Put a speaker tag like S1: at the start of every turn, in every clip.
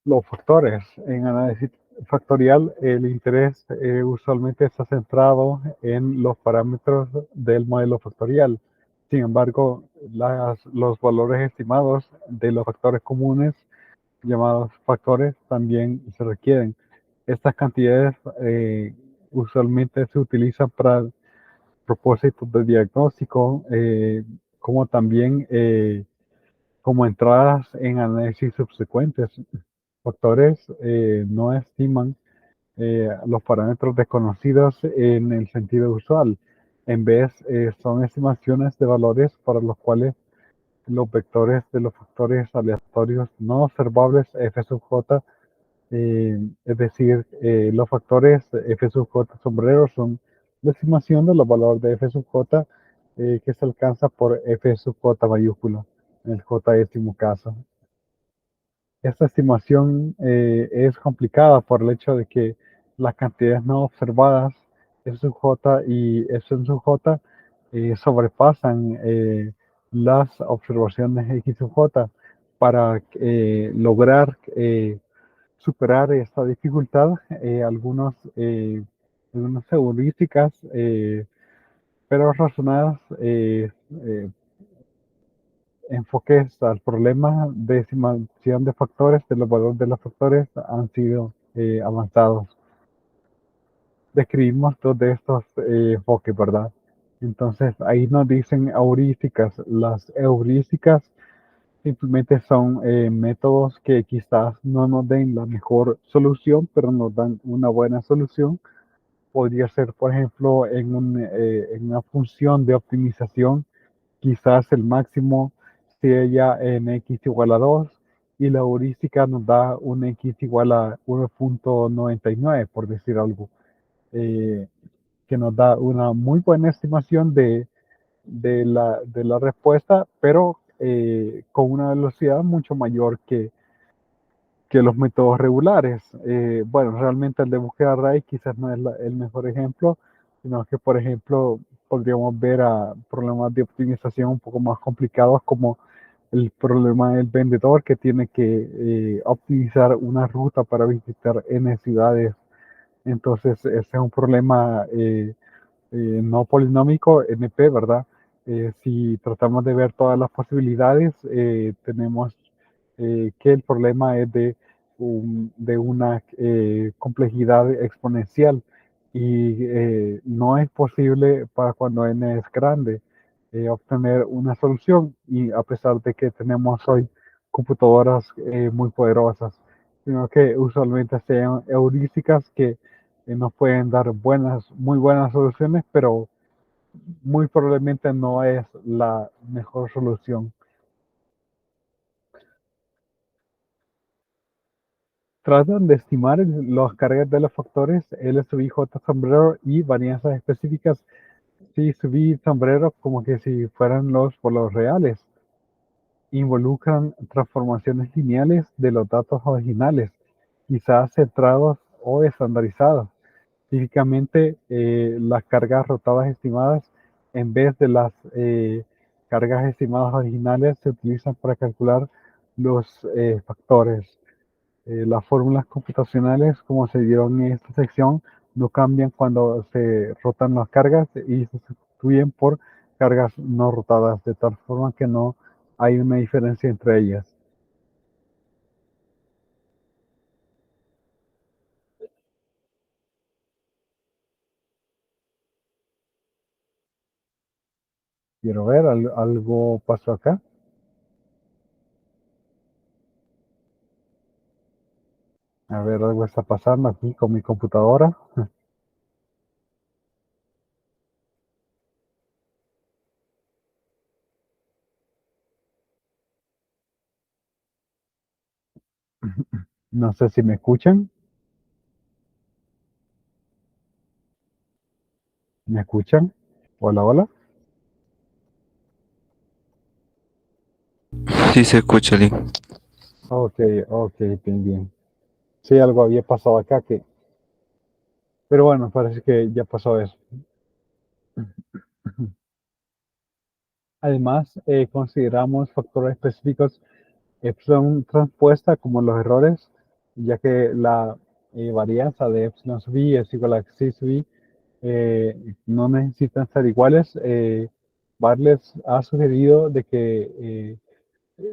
S1: Los factores. En análisis factorial, el interés usualmente está centrado en los parámetros del modelo factorial. Sin embargo, los valores estimados de los factores comunes, llamados factores, también se requieren. Estas cantidades usualmente se utilizan para propósitos de diagnóstico, como también como entradas en análisis subsecuentes. Factores no estiman los parámetros desconocidos en el sentido usual. En vez, son estimaciones de valores para los cuales los vectores de los factores aleatorios no observables f sub j, es decir, los factores f sub j sombrero son la estimación de los valores de f sub j que se alcanza por f sub j mayúscula, en el j décimo caso. Esta estimación es complicada por el hecho de que las cantidades no observadas F sub j y F sub j sobrepasan las observaciones X sub j. Para lograr superar esta dificultad, algunas heurísticas, pero razonadas, enfoques al problema de estimación de factores, de los valores de los factores, han sido avanzados. Describimos dos de estos enfoques, ¿verdad? Entonces, ahí nos dicen heurísticas. Las heurísticas simplemente son métodos que quizás no nos den la mejor solución, pero nos dan una buena solución. Podría ser, por ejemplo, en una función de optimización, quizás el máximo sea en x igual a 2 y la heurística nos da un x igual a 1.99, por decir algo, eh, que nos da una muy buena estimación de la respuesta, pero con una velocidad mucho mayor que los métodos regulares. Bueno, realmente el de búsqueda raíz quizás no es el mejor ejemplo, sino que, por ejemplo, podríamos ver a problemas de optimización un poco más complicados, como el problema del vendedor que tiene que optimizar una ruta para visitar N ciudades. Entonces, ese es un problema no polinómico, NP, ¿verdad? Si tratamos de ver todas las posibilidades, tenemos que el problema es de una complejidad exponencial y no es posible para cuando n es grande obtener una solución, y a pesar de que tenemos hoy computadoras muy poderosas, sino que usualmente sean heurísticas que nos pueden dar muy buenas soluciones, pero muy probablemente no es la mejor solución. Tratan de estimar las cargas de los factores L sub I, J sombrero y varianzas específicas C sub I sombrero, como que si fueran los valores reales. Involucran transformaciones lineales de los datos originales, quizás centrados o estandarizados. Típicamente, las cargas rotadas estimadas, en vez de las cargas estimadas originales, se utilizan para calcular los factores. Las fórmulas computacionales, como se dieron en esta sección, no cambian cuando se rotan las cargas y se sustituyen por cargas no rotadas, de tal forma que no hay una diferencia entre ellas. Quiero ver, algo pasó acá. A ver, algo está pasando aquí con mi computadora. No sé si me escuchan. ¿Me escuchan? Hola, hola.
S2: Sí se escucha, Lee.
S1: Ok, ok, bien, bien. Sí, algo había pasado acá pero bueno, parece que ya pasó eso. Además, consideramos factores específicos son transpuesta como los errores. ya que la varianza de epsilon sub i es igual a xi sub i, no necesitan ser iguales. Bartlett ha sugerido de que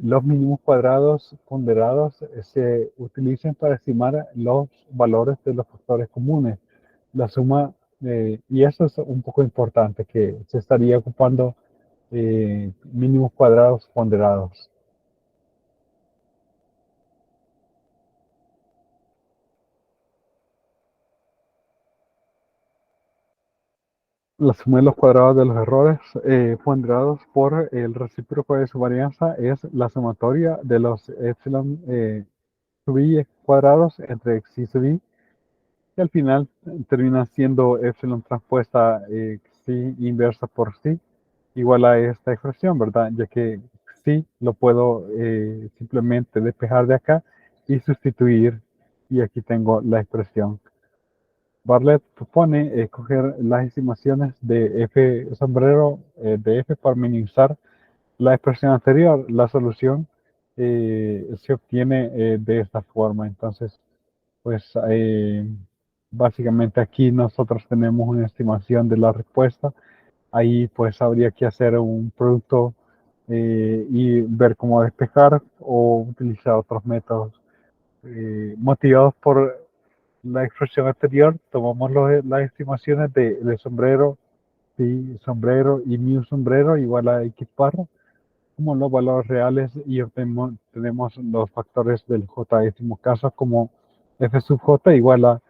S1: los mínimos cuadrados ponderados se utilicen para estimar los valores de los factores comunes. La suma, y eso es un poco importante, que se estaría ocupando mínimos cuadrados ponderados. La suma de los cuadrados de los errores ponderados por el recíproco de su varianza es la sumatoria de los epsilon sub i cuadrados entre xi sub i, y al final termina siendo epsilon transpuesta xi inversa por xi igual a esta expresión, ¿verdad? Ya que xi lo puedo simplemente despejar de acá y sustituir, y aquí tengo la expresión. Bartlett propone escoger las estimaciones de f sombrero de f para minimizar la expresión anterior. La solución se obtiene de esta forma. Entonces, pues básicamente aquí nosotros tenemos una estimación de la respuesta. Ahí pues habría que hacer un producto y ver cómo despejar o utilizar otros métodos motivados por la expresión anterior. Tomamos las estimaciones de sombrero, pi sombrero y mu sombrero igual a x barra como los valores reales, y tenemos los factores del j décimo caso como f sub j igual a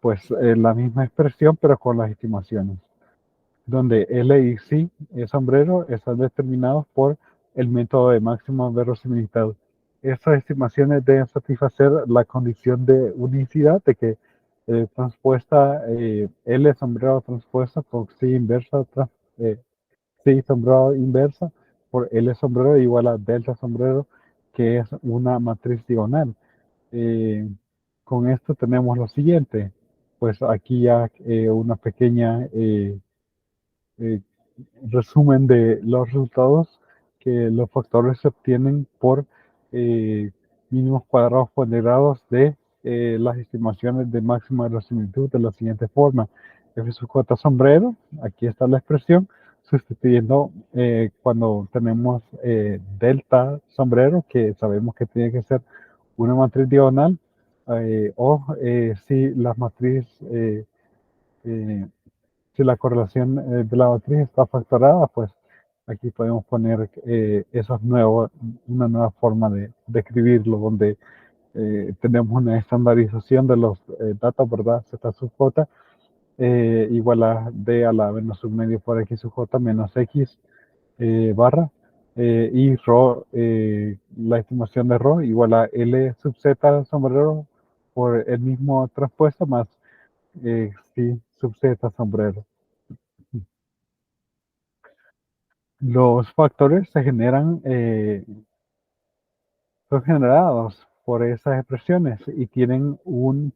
S1: pues la misma expresión pero con las estimaciones, donde L y C sombrero están determinados por el método de máxima verosimilitud. Estas estimaciones deben satisfacer la condición de unicidad de que transpuesta L sombrero transpuesta por C inversa, C sombrero inversa por L sombrero igual a delta sombrero, que es una matriz diagonal. Eh, con esto tenemos lo siguiente, pues aquí ya una pequeña eh, resumen de los resultados, que los factores se obtienen por mínimos cuadrados ponderados de las estimaciones de máxima verosimilitud de la siguiente forma. F sub j sombrero, aquí está la expresión, sustituyendo cuando tenemos delta sombrero, que sabemos que tiene que ser una matriz diagonal, o si la matriz eh, si la correlación de la matriz está factorada, pues aquí podemos poner una nueva forma de escribirlo, donde tenemos una estandarización de los datos, ¿verdad? Z sub j igual a d a la menos sub medio por x sub j menos x barra, y rho, la estimación de rho igual a L sub z sombrero por el mismo transpuesto más phi sub z sombrero. Los factores son generados por esas expresiones y tienen un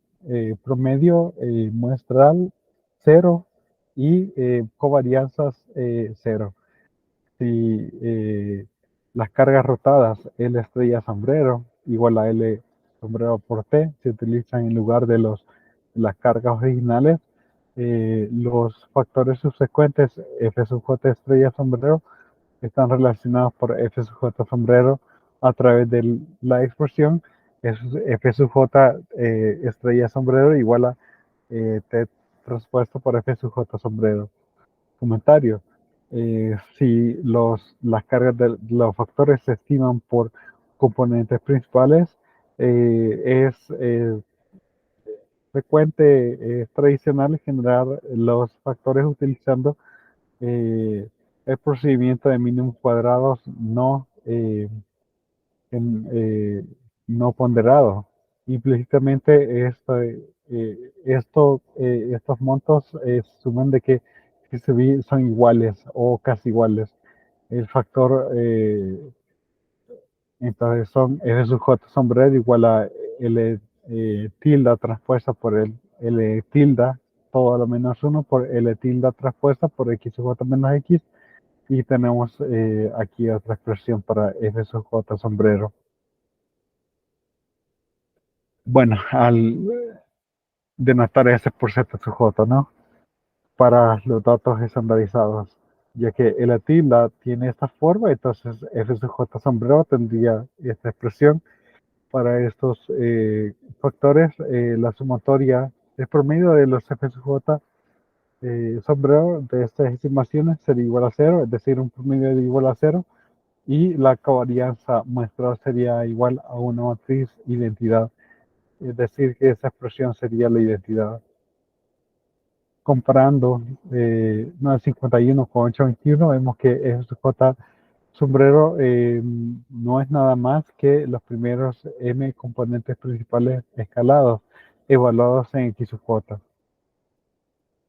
S1: promedio muestral cero y covarianzas cero. Si las cargas rotadas L estrella sombrero igual a L sombrero por T se utilizan en lugar de las cargas originales, los factores subsecuentes F sub J estrella sombrero están relacionados por F sub J sombrero a través de la expresión F sub J estrella sombrero igual a T transpuesto por F sub J sombrero. Comentario. Si las cargas de los factores se estiman por componentes principales, es frecuente, es tradicional generar los factores utilizando el procedimiento de mínimos cuadrados en, no ponderados. Implícitamente estos montos suman de que son iguales o casi iguales. El factor, entonces son F sub J sombrero igual a L tilde transpuesta por el L tilde todo a lo menos 1 por L tilde transpuesta por X sub J menos X, y tenemos aquí otra expresión para F sub J sombrero. Bueno, al denotar S por Z sub J, ¿no? Para los datos estandarizados, ya que el ATILA tiene esta forma, entonces F sub J sombrero tendría esta expresión. Para estos factores, la sumatoria de promedio de los F sub J sombrero de estas estimaciones sería igual a cero, es decir, un promedio de igual a cero, y la covarianza muestral sería igual a una matriz identidad, es decir, que esa expresión sería la identidad. Comparando 951 con 821, vemos que FJ sombrero no es nada más que los primeros m componentes principales escalados, evaluados en X sub J.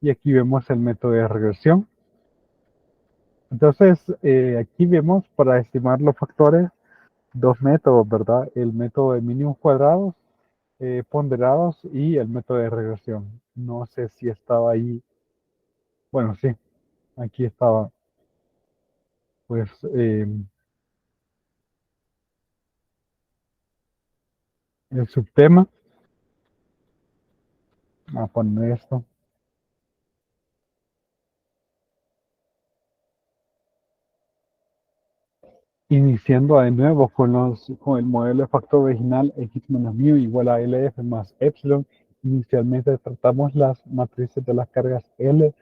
S1: Y aquí vemos el método de regresión. Entonces, aquí vemos para estimar los factores dos métodos, ¿verdad? El método de mínimos cuadrados, ponderados y el método de regresión. No sé si estaba ahí. Bueno, sí, aquí estaba. Pues el subtema, a poner esto. Iniciando de nuevo con el modelo de factor original x menos mu igual a LF más epsilon. Inicialmente tratamos las matrices de las cargas L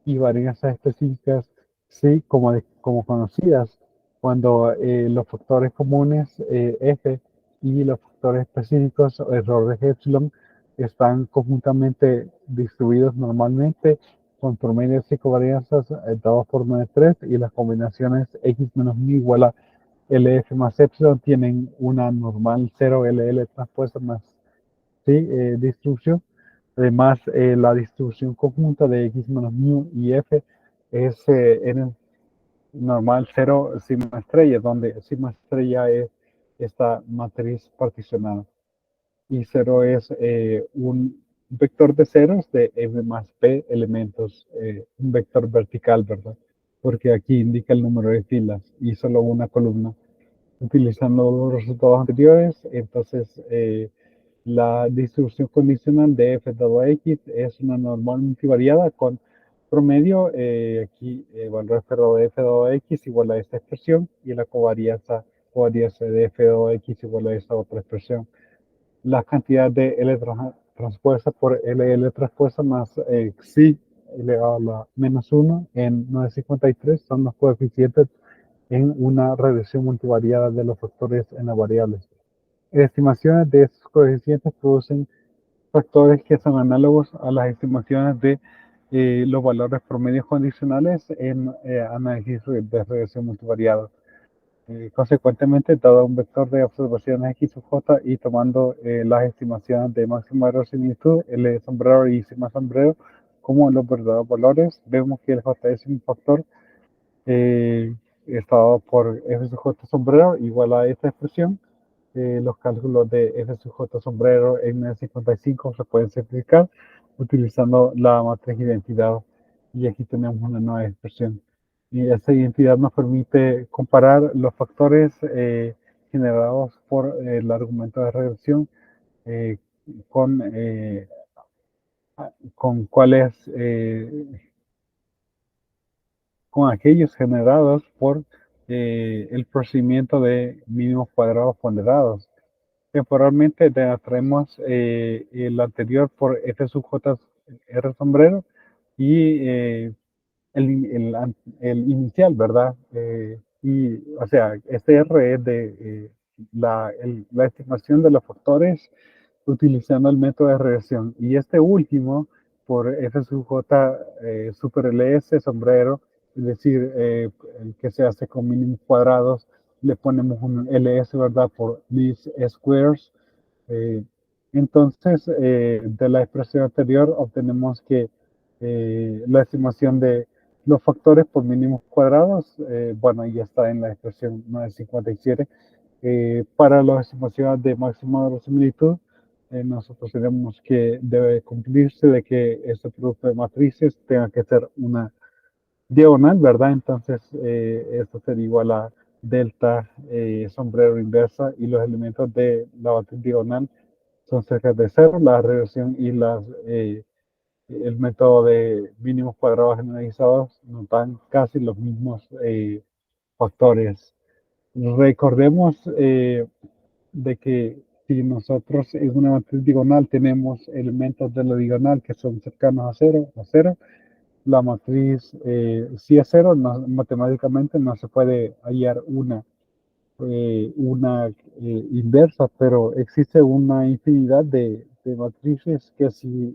S1: y varianzas específicas C como conocidas, cuando los factores comunes F y los factores específicos o errores epsilon están conjuntamente distribuidos normalmente con promedios y covarianzas dados por 9,3 y las combinaciones x menos mu igual a LF más epsilon tienen una normal 0 LL transpuesta más ¿sí? Distribución. Además, la distribución conjunta de X menos mu y F es en normal 0 sigma estrella, donde sigma estrella es esta matriz particionada. Y 0 es un vector de ceros de M más P elementos, un vector vertical, ¿verdad? Porque aquí indica el número de filas y solo una columna. Utilizando los resultados anteriores, entonces la distribución condicional de f dado a x es una normal multivariada con promedio, aquí valor de f dado a x igual a esta expresión y la covarianza de f dado a x igual a esta otra expresión. La cantidad de L transpuesta por LL transpuesta más xi elevado a la menos 1 en 953 son los coeficientes en una regresión multivariada de los factores en las variables. Estimaciones de estos coeficientes producen factores que son análogos a las estimaciones de los valores promedios condicionales en análisis de regresión multivariada. Consecuentemente, dado un vector de observaciones X sub J y tomando las estimaciones de máximo error similitud, L sombrero y sigma sombrero como los verdaderos valores, vemos que el J es un factor estado por F sub J sombrero igual a esta expresión. Los cálculos de F sub J sombrero en 55 se pueden simplificar utilizando la matriz identidad. Y aquí tenemos una nueva expresión. Y esta identidad nos permite comparar los factores generados por el argumento de regresión eh, con, eh, con cuáles con aquellos generados por el procedimiento de mínimos cuadrados ponderados. Temporalmente traemos el anterior por F sub J R sombrero y el inicial, ¿verdad? Y, o sea, este R es de la estimación de los factores utilizando el método de regresión. Y este último, por F sub J super LS sombrero, es decir, el que se hace con mínimos cuadrados, le ponemos un LS, ¿verdad? Por least squares. Eh, entonces, de la expresión anterior obtenemos que la estimación de los factores por mínimos cuadrados, bueno, ya está en la expresión 957. Para las estimaciones de máxima verosimilitud, nosotros tenemos que debe cumplirse de que este producto de matrices tenga que ser una diagonal, ¿verdad? Entonces, esto sería igual a delta sombrero inversa y los elementos de la matriz diagonal son cerca de cero, la regresión y el método de mínimos cuadrados generalizados nos dan casi los mismos factores. Recordemos de que si nosotros en una matriz diagonal tenemos elementos de la diagonal que son cercanos a cero, la matriz si es cero, matemáticamente no se puede hallar una inversa, pero existe una infinidad de matrices que sí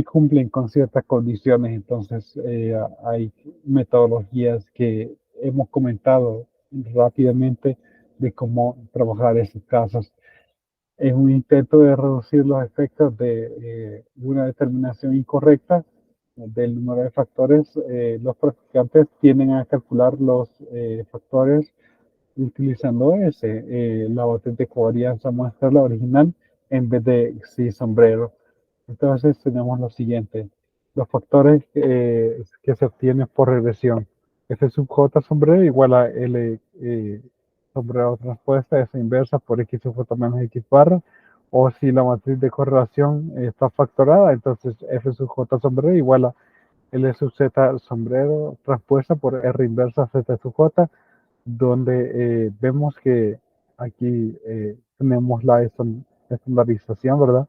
S1: cumplen con ciertas condiciones. Entonces, hay metodologías que hemos comentado rápidamente de cómo trabajar esos casos. En un intento de reducir los efectos de una determinación incorrecta del número de factores, los practicantes tienden a calcular los factores utilizando la botella de covarianza muestra la original en vez de sí sombrero. Entonces tenemos lo siguiente, los factores que se obtienen por regresión. F sub j sombrero igual a L sombrero transpuesta, S inversa por X sub j menos X barra, o si la matriz de correlación está factorada, entonces F sub j sombrero igual a L sub z sombrero transpuesta por R inversa Z sub j, donde vemos que aquí tenemos la estandarización, ¿verdad?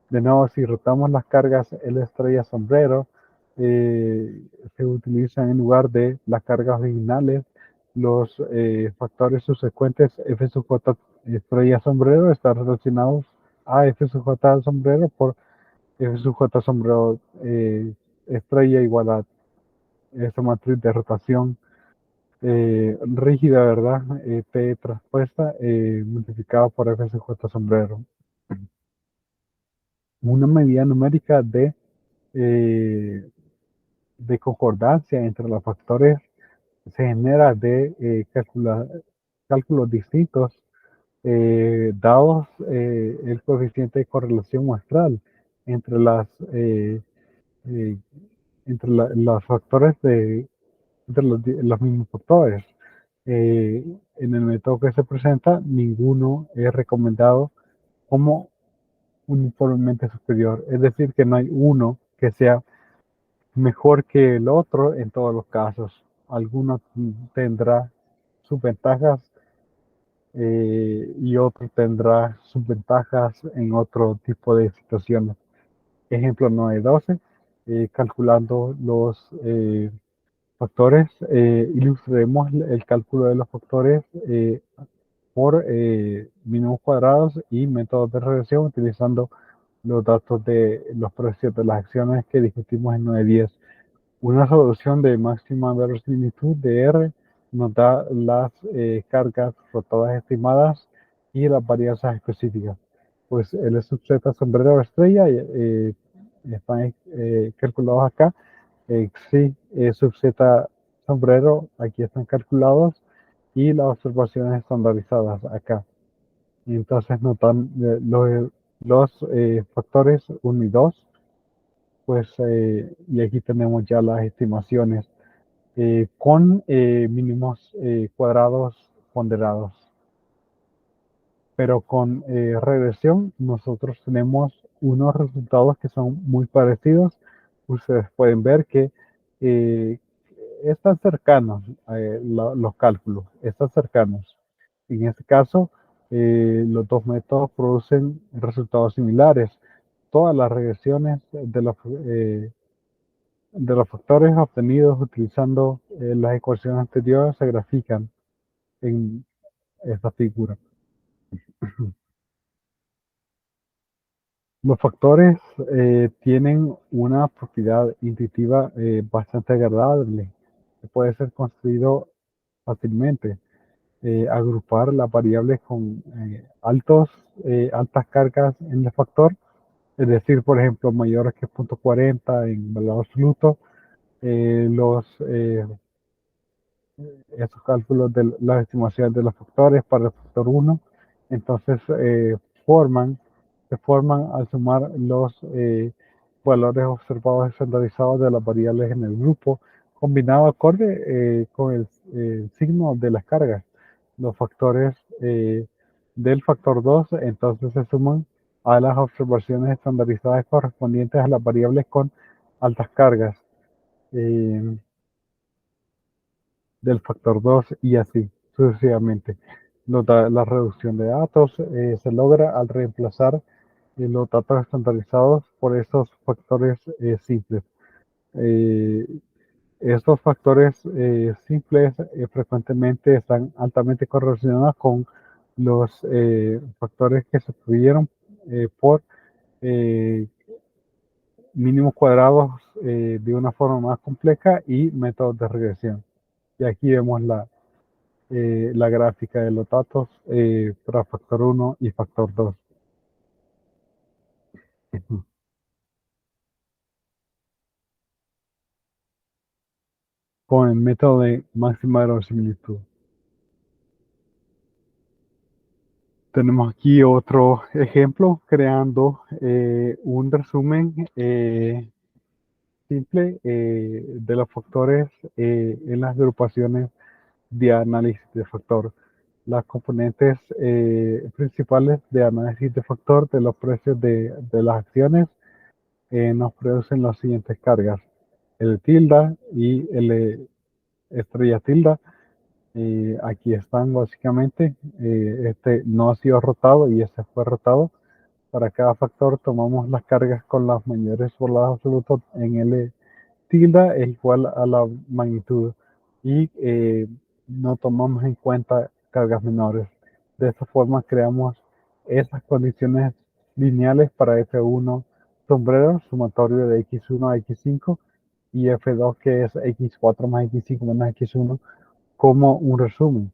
S1: De nuevo, si rotamos las cargas L estrella sombrero, se utilizan en lugar de las cargas originales los factores subsecuentes F sub J estrella sombrero están relacionados a F sub J sombrero por F sub J sombrero estrella igual a esa matriz de rotación rígida, ¿verdad? P transpuesta multiplicado por F sub J sombrero. Una medida numérica eh, de concordancia entre los factores se genera de cálculos distintos dados el coeficiente de correlación muestral entre eh, los factores entre los mismos factores. En el método que se presenta, ninguno es recomendado como uniformemente superior, es decir, que no hay uno que sea mejor que el otro en todos los casos. Alguno tendrá sus ventajas y otro tendrá sus ventajas en otro tipo de situaciones. Ejemplo 912, calculando los factores, ilustremos el cálculo de los factores por mínimos cuadrados y métodos de regresión utilizando los datos de los precios de las acciones que discutimos en 910. Una solución de máxima verosimilitud de R nos da las cargas rotadas estimadas y las varianzas específicas. Pues el subset sombrero estrella están calculados acá. Sí, subset sombrero aquí están calculados y las observaciones estandarizadas acá. Y entonces notan los factores 1 y 2 pues, y aquí tenemos ya las estimaciones con mínimos cuadrados ponderados. Pero con regresión nosotros tenemos unos resultados que son muy parecidos. Ustedes pueden ver que eh, están cercanos los cálculos, están cercanos. En este caso, los dos métodos producen resultados similares. Todas las regresiones de los factores obtenidos utilizando las ecuaciones anteriores se grafican en esta figura. Los factores tienen una propiedad intuitiva bastante agradable, que puede ser construido fácilmente. Agrupar las variables con altas cargas en el factor, es decir, por ejemplo, mayores que 0.40 en valor absoluto, los esos cálculos de las estimaciones de los factores para el factor 1, entonces se forman al sumar los valores observados estandarizados de las variables en el grupo, combinado acorde con el signo de las cargas. Los factores del factor 2, entonces se suman a las observaciones estandarizadas correspondientes a las variables con altas cargas eh, del factor 2 y así sucesivamente. La reducción de datos se logra al reemplazar los datos estandarizados por estos factores simples. Eh, Estos factores simples frecuentemente están altamente correlacionados con los factores que se obtuvieron por eh, mínimos cuadrados de una forma más compleja y métodos de regresión. Y aquí vemos la gráfica de los datos para factor 1 y factor 2. Con el método de máxima verosimilitud. Tenemos aquí otro ejemplo creando un resumen simple de los factores en las agrupaciones de análisis de factor. Las componentes principales de análisis de factor de los precios de las acciones nos producen las siguientes cargas: el tilde y el estrella tilde. Aquí están básicamente, este no ha sido rotado y este fue rotado. Para cada factor tomamos las cargas con las mayores por lados absolutos en L tilde es igual a la magnitud y no tomamos en cuenta cargas menores. De esta forma creamos esas condiciones lineales para F1 sombrero, sumatorio de X1 a X5 y F2 que es X4 más X5 menos X1 como un resumen.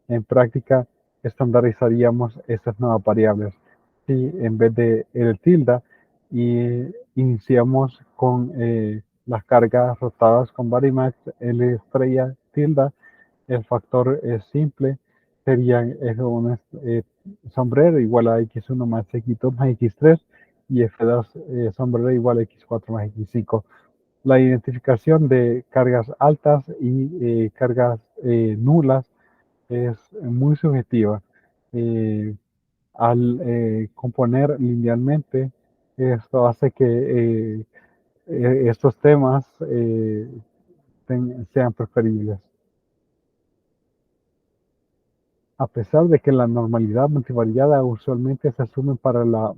S1: En práctica, estandarizaríamos estas nuevas variables. Si en vez de el tilde y iniciamos con las cargas rotadas con Varimax, L estrella tilde, el factor es simple, sería un sombrero igual a X1 más X2 más X3 y F2 sombrero igual a X4 más X5. La identificación de cargas altas y cargas nulas es muy subjetiva. Eh, Al componer linealmente, esto hace que estos temas sean preferibles. A pesar de que la normalidad multivariada usualmente se asume para las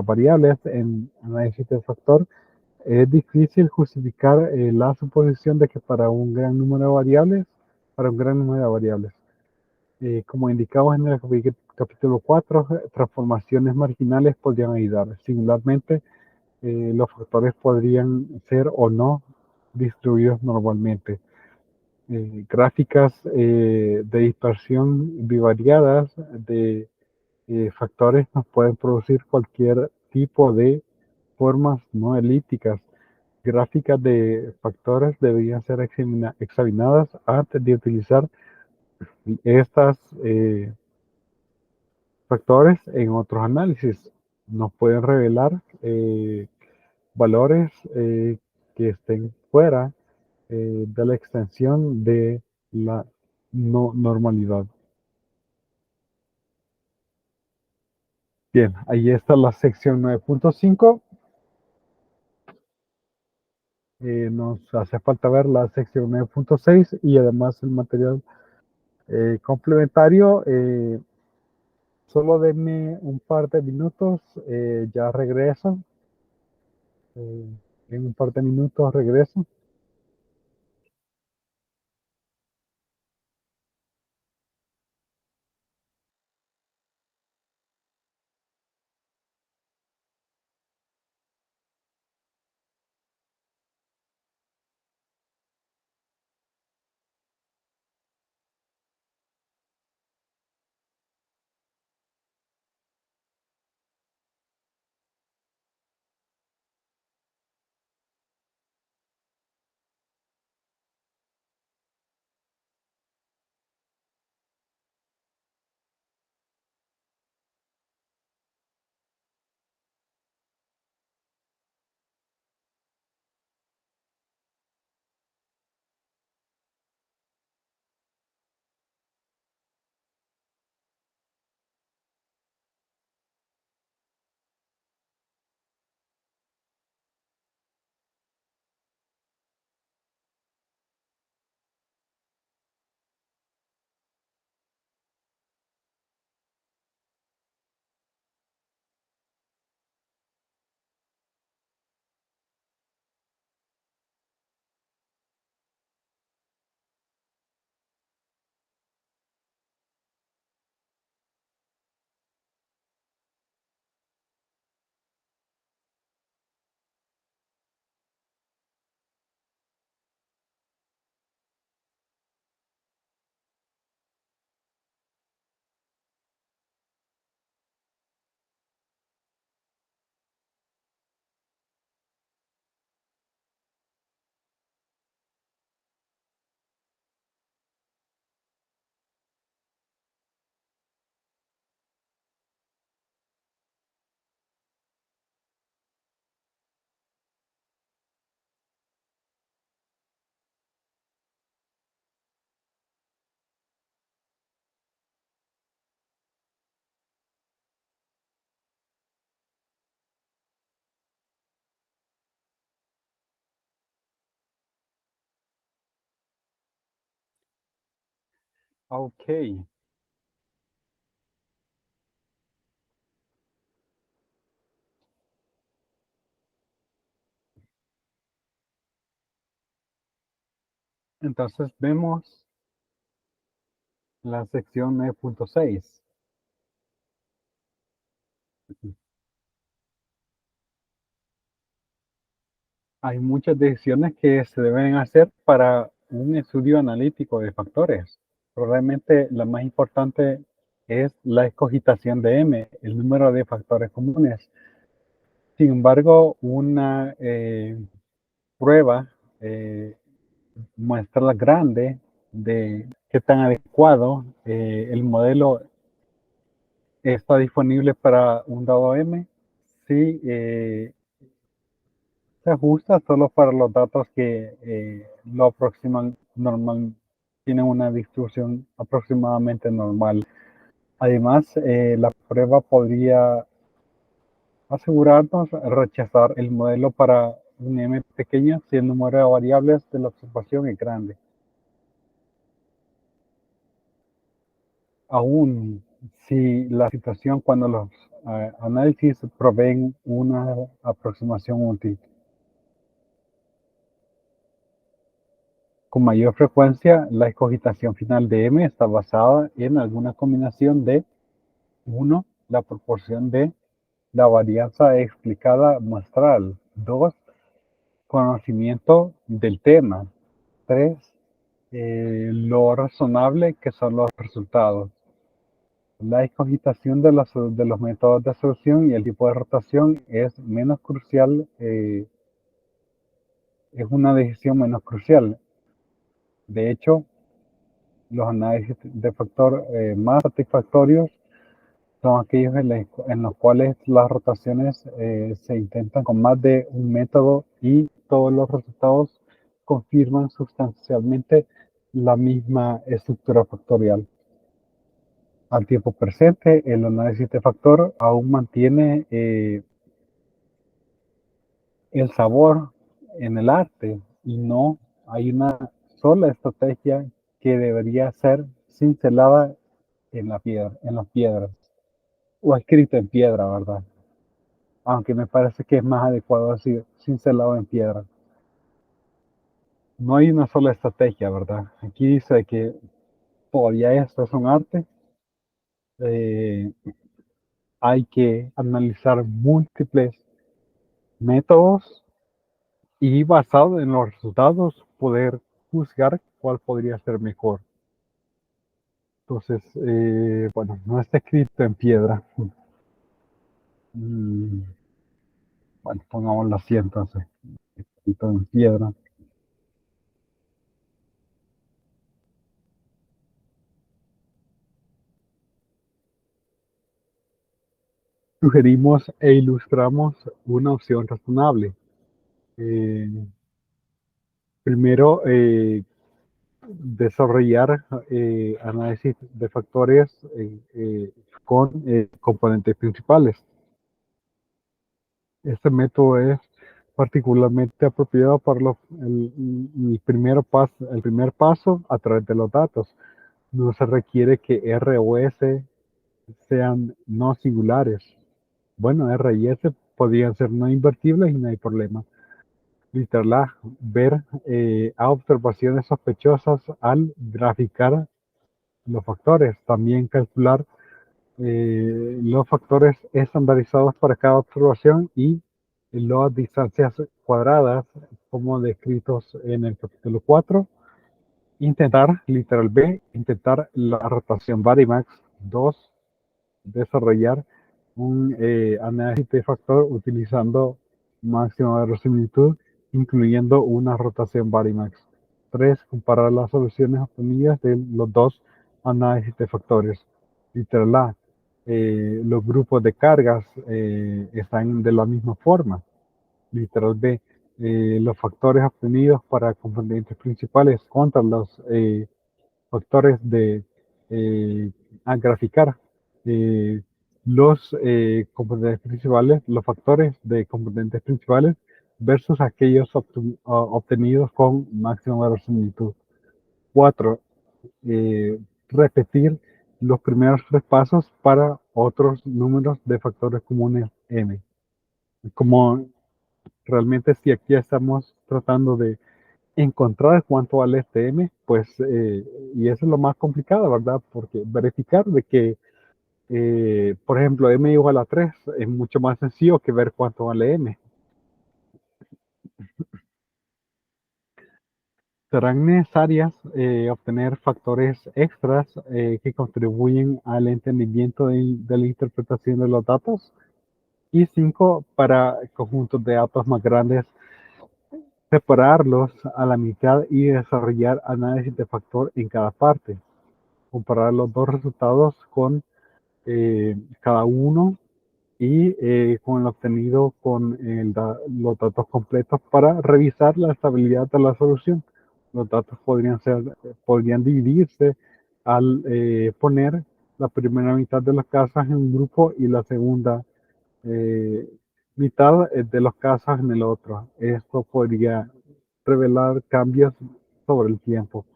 S1: variables en análisis de factor, es difícil justificar la suposición de que para un gran número de variables, como indicamos en el capítulo 4, transformaciones marginales podrían ayudar. Similarmente, los factores podrían ser o no distribuidos normalmente. Gráficas de dispersión bivariadas de factores nos pueden producir cualquier tipo de formas no elípticas. Gráficas de factores deberían ser examinadas antes de utilizar estos factores en otros análisis. Nos pueden revelar valores que estén fuera de la extensión de la no normalidad. Bien, ahí está la sección 9.5. Nos hace falta ver la sección 9.6 y además el material complementario. Solo denme un par de minutos, ya regreso. Eh, en un par de minutos regreso. Ok, entonces vemos la sección 9.6. Hay muchas decisiones que se deben hacer para un estudio analítico de factores. Probablemente la más importante es la escogitación de M, el número de factores comunes. Sin embargo, una prueba muestra la grande de qué tan adecuado el modelo está disponible para un dado M. Si se ajusta solo para los datos que lo aproximan normal, tienen una distribución aproximadamente normal. Además, la prueba podría asegurarnos rechazar el modelo para un M pequeño si el número de variables de la observación es grande. Aún si la situación cuando los análisis proveen una aproximación útil. Con mayor frecuencia, la escogitación final de M está basada en alguna combinación de uno, la proporción de la varianza explicada muestral; 2, conocimiento del tema; 3, lo razonable que son los resultados. La escogitación de los métodos de solución y el tipo de rotación es menos crucial, es una decisión menos crucial. De hecho, los análisis de factor más satisfactorios son aquellos en los cuales las rotaciones se intentan con más de un método y todos los resultados confirman sustancialmente la misma estructura factorial. Al tiempo presente, el análisis de factor aún mantiene el sabor en el arte y no hay una sola estrategia que debería ser cincelada en la piedra, en las piedras, o escrita en piedra, ¿verdad? Aunque me parece que es más adecuado decir cincelado en piedra. No hay una sola estrategia, ¿verdad? Aquí dice que todavía esto es un arte. eh, Hay que analizar múltiples métodos y basado en los resultados poder juzgar cuál podría ser mejor. Entonces, bueno, no está escrito en piedra. Mm, bueno, pongámoslo así entonces, escrito en piedra. Sugerimos e ilustramos una opción razonable. Eh, Primero, desarrollar análisis de factores con componentes principales. Este método es particularmente apropiado para el primer paso a través de los datos. No se requiere que R o S sean no singulares. Bueno, R y S podrían ser no invertibles y no hay problema. Literal A, ver a observaciones sospechosas al graficar los factores. También calcular los factores estandarizados para cada observación y las distancias cuadradas como descritos en el capítulo 4. Intentar, literal B, intentar la rotación Varimax. 2, desarrollar un análisis de factor utilizando máxima verosimilitud, incluyendo una rotación Varimax. 3, comparar las soluciones obtenidas de los dos análisis de factores. Literal A, los grupos de cargas están de la misma forma. Literal B, los factores obtenidos para componentes principales contra los factores de a graficar. eh, los componentes principales, los factores de componentes principales versus aquellos obtenidos con máxima verosimilitud. 4, repetir los primeros tres pasos para otros números de factores comunes m. Como realmente si aquí estamos tratando de encontrar cuánto vale este m, pues, y eso es lo más complicado, ¿verdad? Porque verificar de que, por ejemplo, m igual a 3 es mucho más sencillo que ver cuánto vale m. Serán necesarias obtener factores extras que contribuyen al entendimiento de la interpretación de los datos. Y 5, para conjuntos de datos más grandes, separarlos a la mitad y desarrollar análisis de factor en cada parte. Comparar los dos resultados con cada uno y con el obtenido con los datos completos para revisar la estabilidad de la solución. Los datos podrían dividirse al poner la primera mitad de las casas en un grupo y la segunda eh, mitad de los casos en el otro. Esto podría revelar cambios sobre el tiempo.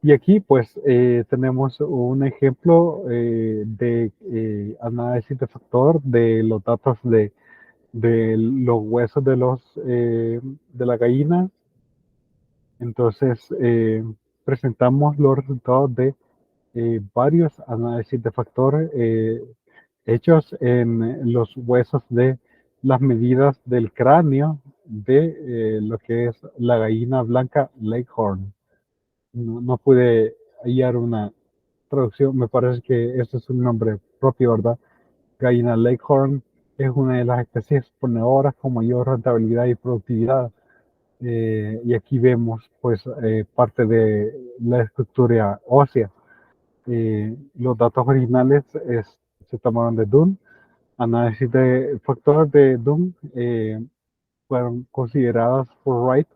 S1: Y aquí pues tenemos un ejemplo de análisis de factor de los datos de los huesos de la gallina. Entonces presentamos los resultados de varios análisis de factor hechos en los huesos de las medidas del cráneo de lo que es la gallina blanca Leghorn. No pude hallar una traducción, me parece que este es un nombre propio, ¿verdad? Gallina Leghorn es una de las especies ponedoras con mayor rentabilidad y productividad. Y aquí vemos pues parte de la estructura ósea. Los datos originales se tomaron de Dunn. Análisis de factores de Dunn fueron consideradas por Wright,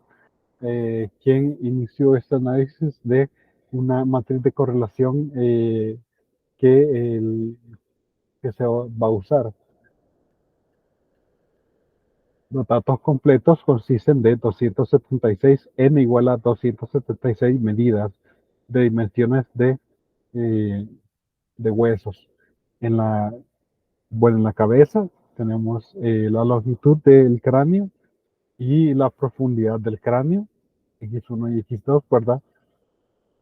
S1: quien inició este análisis de una matriz de correlación que, que se va a usar. Los datos completos consisten de 276 n igual a 276 medidas de dimensiones eh, de huesos. En la, en la cabeza tenemos la longitud del cráneo y la profundidad del cráneo, X1 y X2, ¿verdad?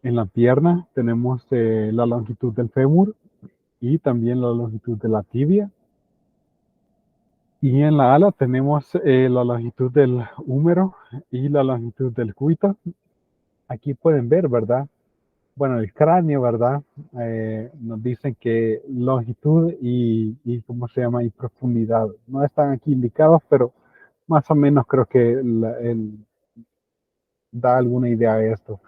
S1: En la pierna tenemos la longitud del fémur y también la longitud de la tibia. Y en la ala tenemos la longitud del húmero y la longitud del cúbito. Aquí pueden ver, ¿verdad? Bueno, el cráneo, ¿verdad? Nos dicen que longitud y ¿cómo se llama? Y profundidad. No están aquí indicados, pero más o menos creo que da alguna idea de esto.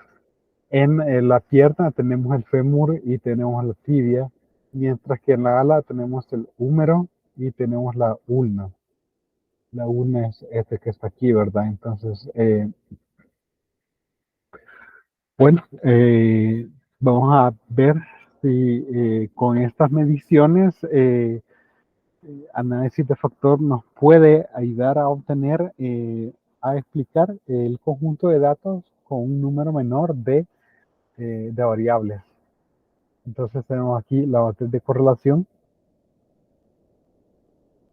S1: En la pierna tenemos el fémur y tenemos la tibia, mientras que en la ala tenemos el húmero y tenemos la ulna. La ulna es este que está aquí, ¿verdad? Entonces, bueno, vamos a ver si con estas mediciones análisis de factor nos puede ayudar a obtener, a explicar el conjunto de datos con un número menor de variables. Entonces tenemos aquí la matriz de correlación,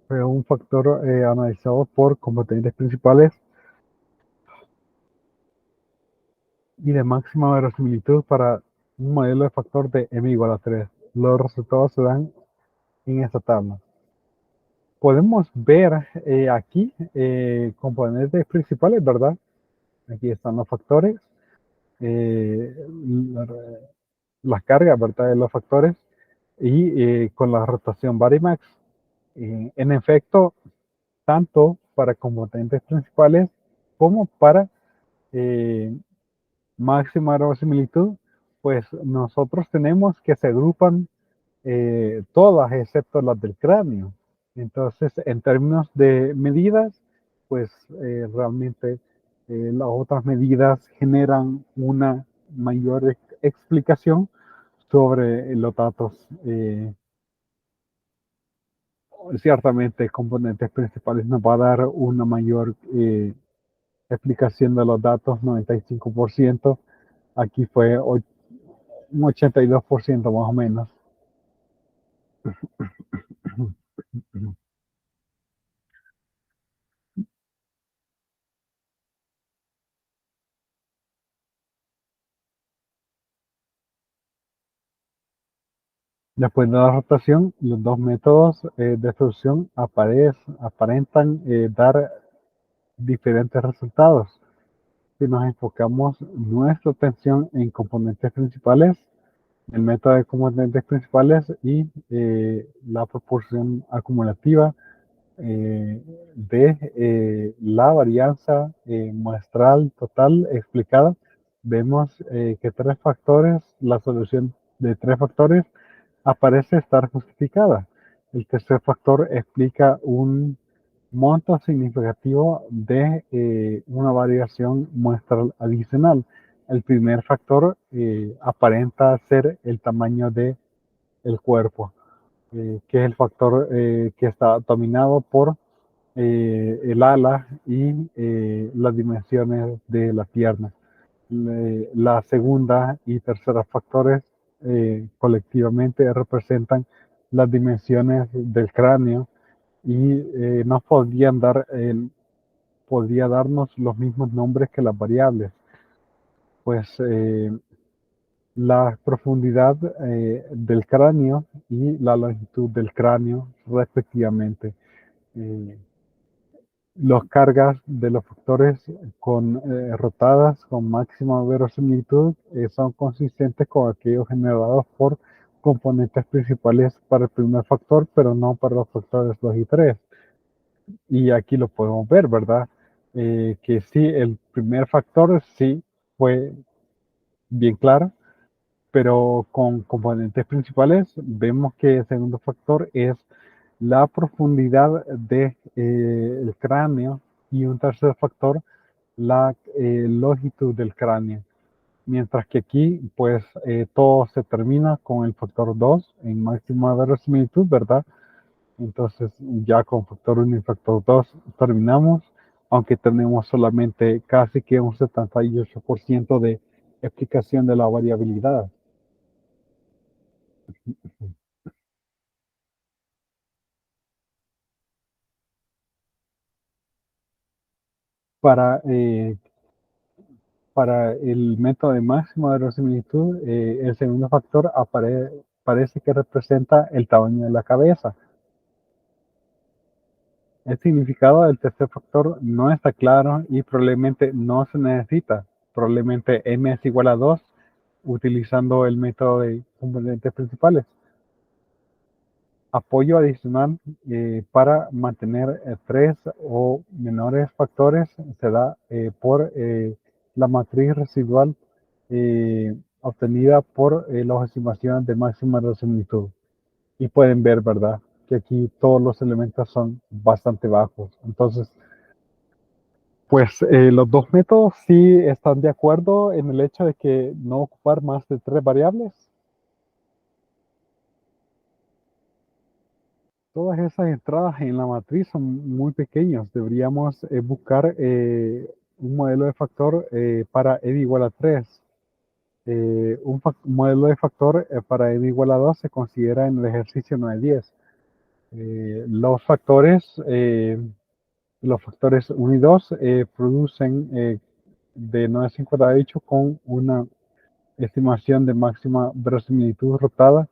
S1: fue un factor analizado por componentes principales y de máxima verosimilitud para un modelo de factor de m igual a 3. Los resultados se dan en esta tabla. Podemos ver aquí componentes principales, ¿verdad? Aquí están los factores, eh, las cargas, ¿verdad? De los factores y con la rotación Varimax. En efecto, tanto para componentes principales como para eh, máxima verosimilitud, pues nosotros tenemos que se agrupan todas excepto las del cráneo. Entonces, en términos de medidas, pues realmente las otras medidas generan una mayor explicación sobre los datos. Ciertamente, componentes principales nos va a dar una mayor explicación de los datos, 95%. Aquí fue un 82% más o menos. Después de la rotación, los dos métodos de solución aparentan dar diferentes resultados. Si nos enfocamos nuestra atención en componentes principales, el método de componentes principales y la proporción acumulativa de la varianza muestral total explicada, vemos que tres factores, la solución de tres factores aparece estar justificada. El tercer factor explica un monto significativo de una variación muestral adicional. El primer factor aparenta ser el tamaño del cuerpo, que es el factor que está dominado por el ala y las dimensiones de la pierna. La segunda y tercera factores colectivamente representan las dimensiones del cráneo y nos podría darnos los mismos nombres que las variables, pues la profundidad del cráneo y la longitud del cráneo respectivamente. Eh, Las cargas de los factores rotadas con máxima verosimilitud son consistentes con aquellos generados por componentes principales para el primer factor, pero no para los factores 2 y 3. Y aquí lo podemos ver, ¿verdad? Que sí, el primer factor sí fue bien claro, pero con componentes principales vemos que el segundo factor es la profundidad del el cráneo y un tercer factor, la longitud del cráneo. Mientras que aquí, pues, todo se termina con el factor 2 en máxima verosimilitud, ¿verdad? Entonces, ya con factor 1 y factor 2 terminamos, aunque tenemos solamente casi que un 78% de explicación de la variabilidad. Para, para el método de máxima verosimilitud, el segundo factor parece que representa el tamaño de la cabeza. El significado del tercer factor no está claro y probablemente no se necesita. Probablemente m es igual a 2 utilizando el método de componentes principales. Apoyo adicional para mantener tres o menores factores se da por la matriz residual obtenida por las estimaciones de máxima verosimilitud. Y pueden ver, ¿verdad? Que aquí todos los elementos son bastante bajos. Entonces, pues los dos métodos sí están de acuerdo en el hecho de que no ocupar más de tres variables. Todas esas entradas en la matriz son muy pequeñas. Deberíamos buscar un modelo de factor para e igual a 3. Modelo de factor para e igual a 2 se considera en el ejercicio 910. Los factores 1 y 2 producen de 958 con una estimación de máxima verosimilitud rotada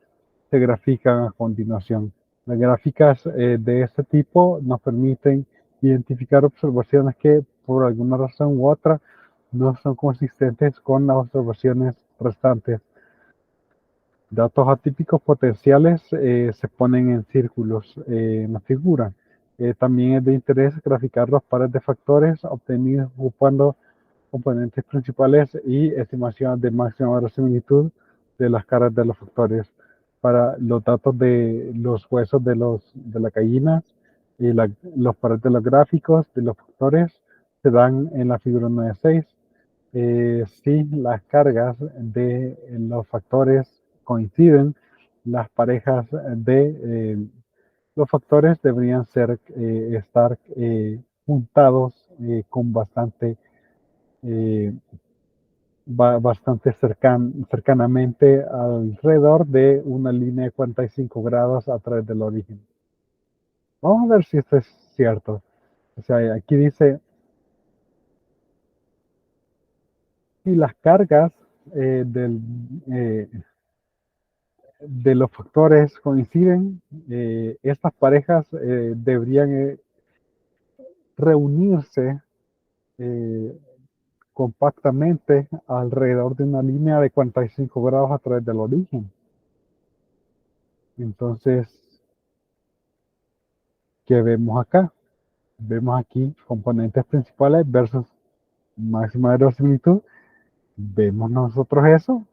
S1: se grafican a continuación. Las gráficas de este tipo nos permiten identificar observaciones que por alguna razón u otra no son consistentes con las observaciones restantes. Datos atípicos potenciales se ponen en círculos en la figura. También es de interés graficar los pares de factores obtenidos ocupando componentes principales y estimaciones de máxima verosimilitud de las caras de los factores. Para los datos de los huesos de la gallina y los pares de los gráficos de los factores se dan en la figura 9.6. Si las cargas de los factores coinciden, las parejas de los factores deberían estar juntados con bastante eh, bastante cercanamente alrededor de una línea de 45 grados a través del origen. Vamos a ver si esto es cierto. O sea, aquí dice, si las cargas eh, del, eh, de los factores coinciden, estas parejas deberían reunirse eh, compactamente alrededor de una línea de 45 grados a través del origen. Entonces, ¿qué vemos acá? Vemos aquí componentes principales versus máxima de verosimilitud. ¿Vemos nosotros eso?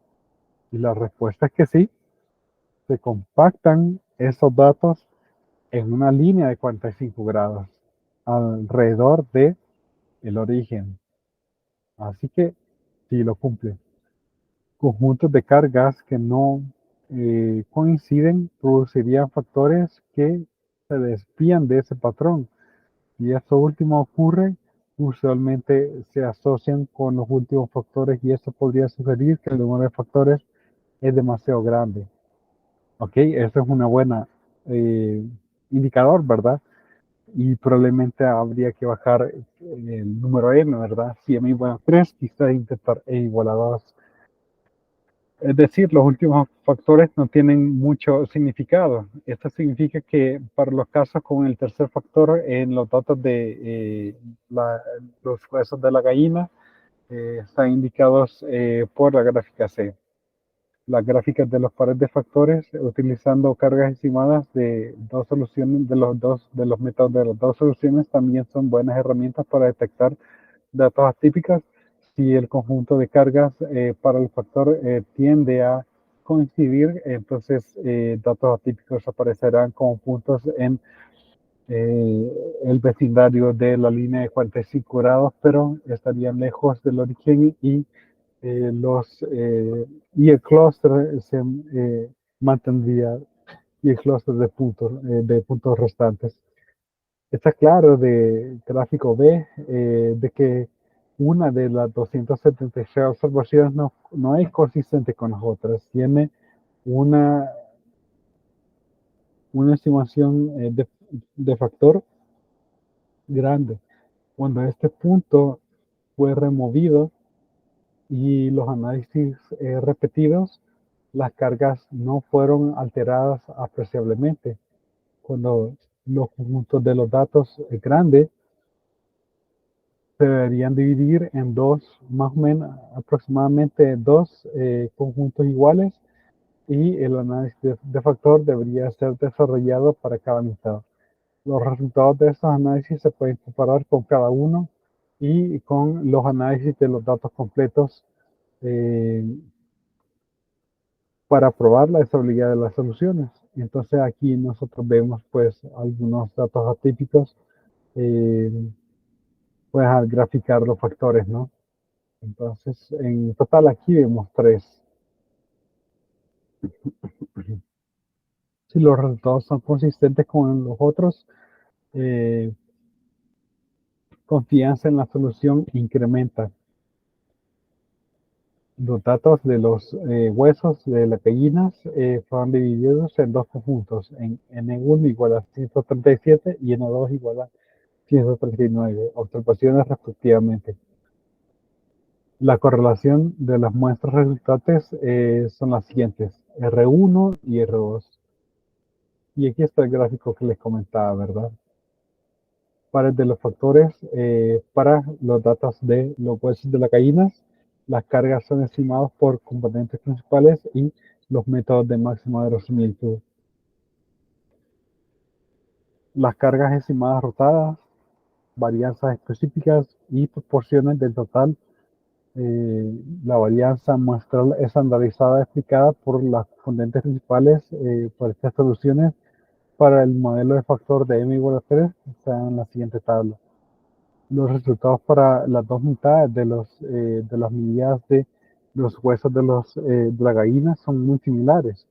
S1: Y la respuesta es que sí, se compactan esos datos en una línea de 45 grados alrededor de el origen. Así que sí lo cumple. Conjuntos de cargas que no coinciden producirían factores que se desvían de ese patrón. Y esto último ocurre, usualmente se asocian con los últimos factores y eso podría sugerir que el número de factores es demasiado grande. Ok, eso es una buena indicador, ¿verdad? Y probablemente habría que bajar el número n, ¿verdad? Si m igual a 3, quizá intentar e igual a 2. Es decir, los últimos factores no tienen mucho significado. Esto significa que para los casos con el tercer factor en los datos de los huesos de la gallina están indicados por la gráfica C. Las gráficas de los pares de factores utilizando cargas estimadas de dos soluciones de los métodos de las dos soluciones también son buenas herramientas para detectar datos atípicos si el conjunto de cargas para el factor tiende a coincidir, entonces datos atípicos aparecerán como puntos en el vecindario de la línea de 45 grados, pero estarían lejos del origen y y el clúster se mantendría y el clúster de puntos restantes. Está claro de gráfico B de que una de las 276 observaciones no es consistente con las otras. Tiene una, una estimación de factor grande. Cuando este punto fue removido y los análisis repetidos, las cargas no fueron alteradas apreciablemente. Cuando los conjuntos de los datos grandes se deberían dividir en dos, más o menos aproximadamente dos conjuntos iguales y el análisis de factor debería ser desarrollado para cada mitad. Los resultados de estos análisis se pueden comparar con cada uno y con los análisis de los datos completos eh, para probar la estabilidad de las soluciones. Entonces aquí nosotros vemos pues algunos datos atípicos eh, pues al graficar los factores, ¿no? Entonces, en total aquí vemos tres. Si los resultados son consistentes con los otros, eh, confianza en la solución incrementa. Los datos de los huesos de las gallinas fueron divididos en dos conjuntos, en N1 igual a 137 y N2 igual a 139 observaciones respectivamente. La correlación de las muestras resultantes son las siguientes, R1 y R2. Y aquí está el gráfico que les comentaba, ¿verdad? Pares de los factores para los datos de los huesos de las gallinas. Las cargas son estimadas por componentes principales y los métodos de máxima verosimilitud. Las cargas estimadas rotadas, varianzas específicas y proporciones del total. La varianza muestral estandarizada explicada por las componentes principales por estas soluciones para el modelo de factor de m igual a 3 está en la siguiente tabla. Los resultados para las dos mitades de las medidas de los huesos de la gallina son muy similares.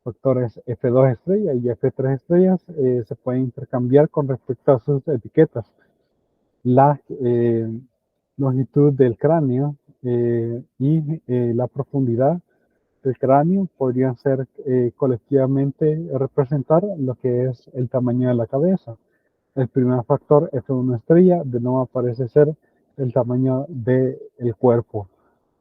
S1: Factores F2 estrella y F3 estrellas se pueden intercambiar con respecto a sus etiquetas. La longitud del cráneo y la profundidad del cráneo podrían ser colectivamente representar lo que es el tamaño de la cabeza. El primer factor F1 estrella de nuevo parece ser el tamaño del cuerpo,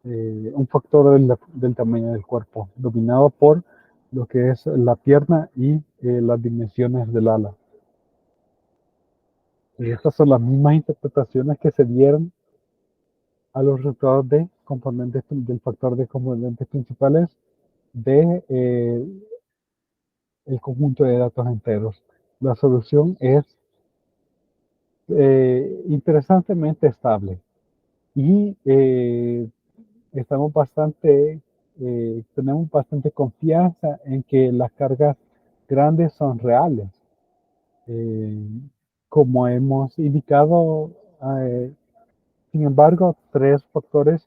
S1: un factor del tamaño del cuerpo, dominado por lo que es la pierna y las dimensiones del ala. Y estas son las mismas interpretaciones que se dieron a los resultados de componentes del factor de componentes principales de el conjunto de datos enteros. La solución es interesantemente estable y tenemos bastante confianza en que las cargas grandes son reales. Eh, Como hemos indicado, eh, sin embargo, tres factores